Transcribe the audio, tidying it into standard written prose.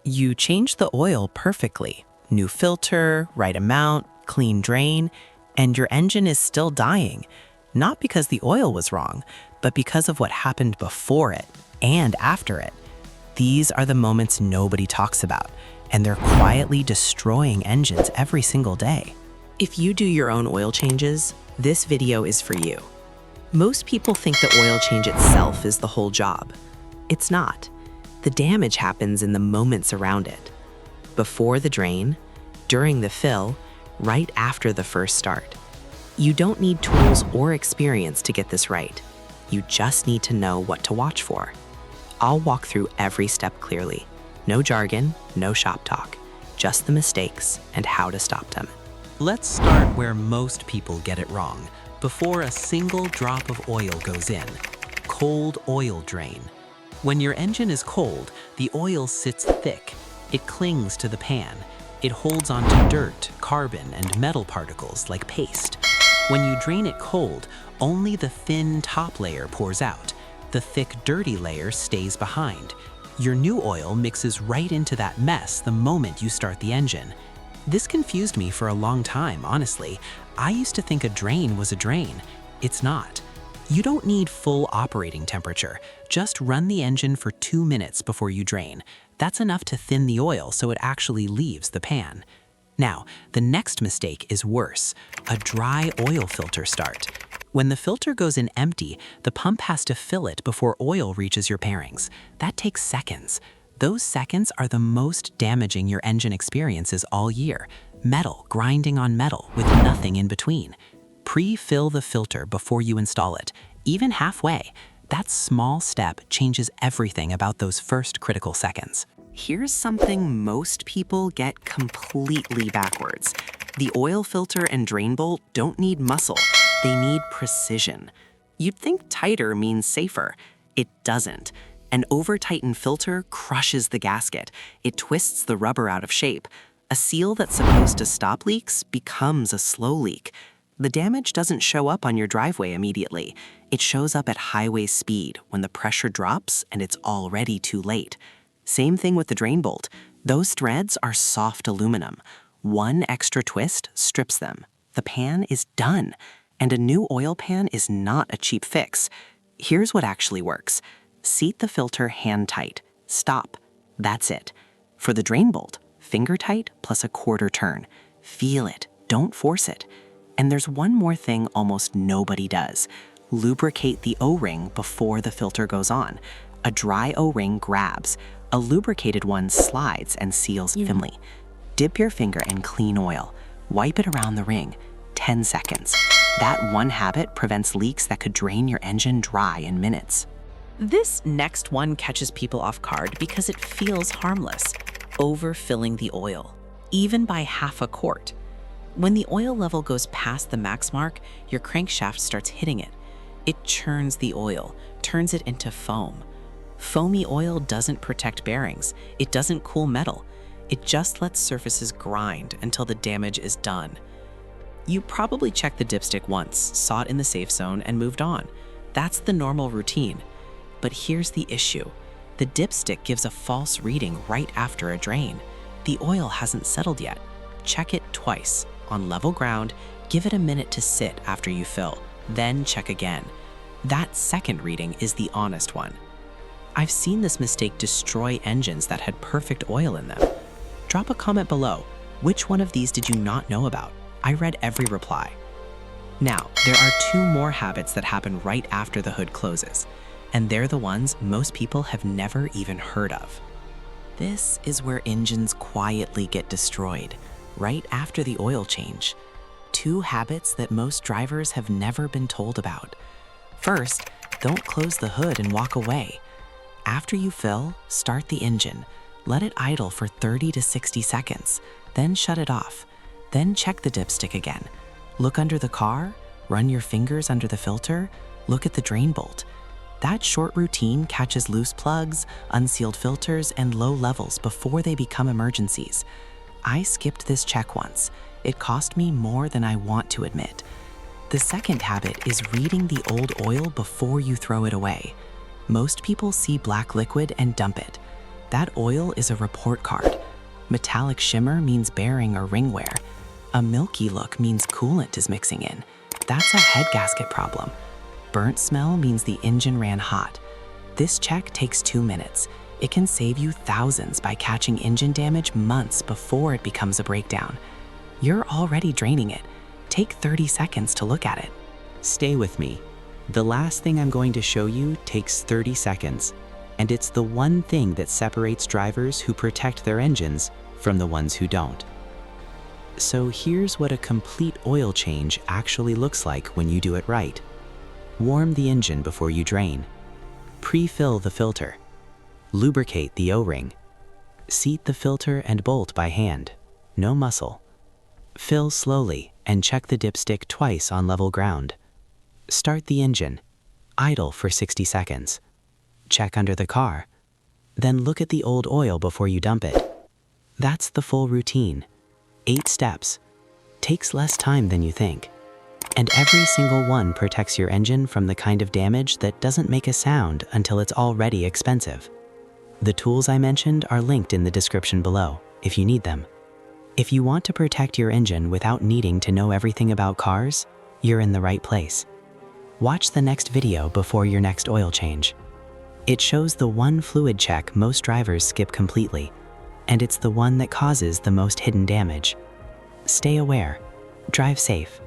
You change the oil perfectly. New filter, right amount, clean drain, and your engine is still dying. Not because the oil was wrong, but because of what happened before it and after it. These are the moments nobody talks about, and they're quietly destroying engines every single day. If you do your own oil changes, this video is for you. Most people think the oil change itself is the whole job. It's not. The damage happens in the moments around it. Before the drain, during the fill, right after the first start. You don't need tools or experience to get this right. You just need to know what to watch for. I'll walk through every step clearly. No jargon, no shop talk, just the mistakes and how to stop them. Let's start where most people get it wrong, before a single drop of oil goes in. Cold oil drain. When your engine is cold, the oil sits thick. It clings to the pan. It holds onto dirt, carbon, and metal particles like paste. When you drain it cold, only the thin top layer pours out. The thick, dirty layer stays behind. Your new oil mixes right into that mess the moment you start the engine. This confused me for a long time, honestly. I used to think a drain was a drain. It's not. You don't need full operating temperature. Just run the engine for 2 minutes before you drain. That's enough to thin the oil so it actually leaves the pan. Now, the next mistake is worse, a dry oil filter start. When the filter goes in empty, the pump has to fill it before oil reaches your pairings. That takes seconds. Those seconds are the most damaging your engine experiences all year. Metal grinding on metal with nothing in between. Pre-fill the filter before you install it, even halfway. That small step changes everything about those first critical seconds. Here's something most people get completely backwards. The oil filter and drain bolt don't need muscle, they need precision. You'd think tighter means safer. It doesn't. An over-tightened filter crushes the gasket. It twists the rubber out of shape. A seal that's supposed to stop leaks becomes a slow leak. The damage doesn't show up on your driveway immediately. It shows up at highway speed when the pressure drops and it's already too late. Same thing with the drain bolt. Those threads are soft aluminum. One extra twist strips them. The pan is done. And a new oil pan is not a cheap fix. Here's what actually works. Seat the filter hand tight. Stop. That's it. For the drain bolt, finger tight plus a quarter turn. Feel it. Don't force it. And there's one more thing almost nobody does. Lubricate the O-ring before the filter goes on. A dry O-ring grabs. A lubricated one slides and seals firmly. Dip your finger in clean oil. Wipe it around the ring. 10 seconds. That one habit prevents leaks that could drain your engine dry in minutes. This next one catches people off guard because it feels harmless. Overfilling the oil, even by half a quart. When the oil level goes past the max mark, your crankshaft starts hitting it. It churns the oil, turns it into foam. Foamy oil doesn't protect bearings. It doesn't cool metal. It just lets surfaces grind until the damage is done. You probably checked the dipstick once, saw it in the safe zone, and moved on. That's the normal routine. But here's the issue. The dipstick gives a false reading right after a drain. The oil hasn't settled yet. Check it twice. On level ground, give it a minute to sit after you fill, then check again. That second reading is the honest one. I've seen this mistake destroy engines that had perfect oil in them. Drop a comment below. Which one of these did you not know about? I read every reply. Now, there are 2 more habits that happen right after the hood closes, and they're the ones most people have never even heard of. This is where engines quietly get destroyed, right after the oil change. 2 habits that most drivers have never been told about. First, don't close the hood and walk away. After you fill, start the engine. Let it idle for 30 to 60 seconds, then shut it off. Then check the dipstick again. Look under the car, run your fingers under the filter, look at the drain bolt. That short routine catches loose plugs, unsealed filters, and low levels before they become emergencies. I skipped this check once. It cost me more than I want to admit. The second habit is reading the old oil before you throw it away. Most people see black liquid and dump it. That oil is a report card. Metallic shimmer means bearing or ring wear. A milky look means coolant is mixing in. That's a head gasket problem. Burnt smell means the engine ran hot. This check takes 2 minutes. It can save you thousands by catching engine damage months before it becomes a breakdown. You're already draining it. Take 30 seconds to look at it. Stay with me. The last thing I'm going to show you takes 30 seconds, and it's the one thing that separates drivers who protect their engines from the ones who don't. So here's what a complete oil change actually looks like when you do it right. Warm the engine before you drain. Pre-fill the filter. Lubricate the O-ring. Seat the filter and bolt by hand. No muscle. Fill slowly and check the dipstick twice on level ground. Start the engine. Idle for 60 seconds. Check under the car. Then look at the old oil before you dump it. That's the full routine. 8 steps. Takes less time than you think. And every single one protects your engine from the kind of damage that doesn't make a sound until it's already expensive. The tools I mentioned are linked in the description below, if you need them. If you want to protect your engine without needing to know everything about cars, you're in the right place. Watch the next video before your next oil change. It shows the one fluid check most drivers skip completely, and it's the one that causes the most hidden damage. Stay aware, drive safe,